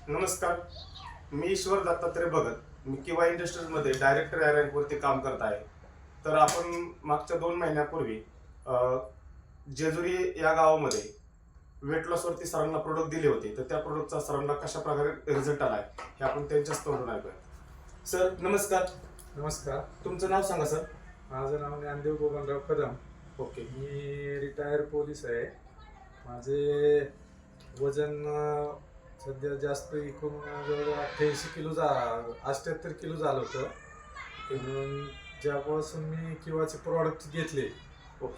नमस्कार, मी ईश्वर दत्तात्रय भगत. मी किवा इंडस्ट्रीजमध्ये डायरेक्टर या रँकवरती काम करत आहे. तर आपण मागच्या 2 महिन्यापूर्वी जेजुरी या गावामध्ये वेट लॉसवरती सरांना प्रोडक्ट दिले होते. तर त्या प्रोडक्टचा सरांना कशा प्रकारे रिझल्ट आला आहे हे आपण त्यांच्याच तोंडून ऐकूया. सर नमस्कार. नमस्कार. तुमचं नाव सांगा सर. माझं नाव ज्ञानदेव गोविंदराव कदम. ओके. मी रिटायर पोलीस आहे. माझे वजन सध्या जास्त एकूण जवळ 88 किलो 78 किलो झालं होतं. म्हणून ज्यापासून मी किवाचे प्रॉडक्ट घेतले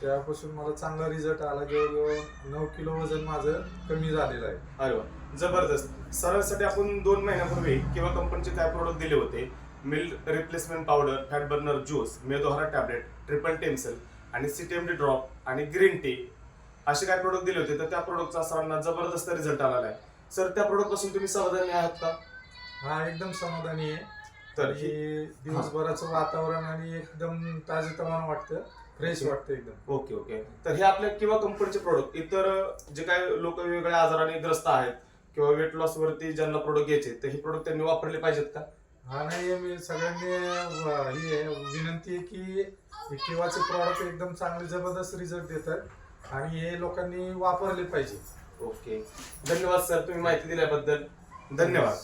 त्यापासून मला चांगला रिझल्ट आला. जवळजवळ 9 किलो वजन माझं कमी झालेलं आहे. अरे वा, जबरदस्त. सरांसाठी आपण 2 महिन्यापूर्वी किवा कंपनीचे काय प्रोडक्ट दिले होते? Milk replacement powder, fat burner juice, Medohara tablet, triple टेम्सेल आणि सीटीएमडी ड्रॉप आणि ग्रीन टी असे काय प्रोडक्ट दिले होते. तर त्या प्रोडक्टचा सरांना जबरदस्त रिझल्ट आलेला आहे. सर, त्या प्रोडक्ट पासून तुम्ही समाधानी आहात का? हा, एकदम समाधानी आहे. तर हे दिवसभराचं वातावरण आणि एकदम ताजेतवानं वाटतं, फ्रेश वाटतं एकदम. Okay okay. तर हे आपल्या किंवा कंपनीचे प्रोडक्ट इतर जे काही लोक वेगवेगळ्या आजाराने ग्रस्त आहेत किंवा वेट लॉस वरती ज्यांना प्रोडक्ट घ्यायचे तर हे प्रोडक्ट त्यांनी वापरले पाहिजेत का? हा, नाही, मी सगळ्यांनी ही विनंती आहे की किवाचे प्रॉडक्ट एकदम चांगले जबरदस्त रिझल्ट देतात आणि हे लोकांनी वापरले पाहिजे. ओके, धन्यवाद सर, तुम्ही माहिती दिल्याबद्दल. धन्यवाद.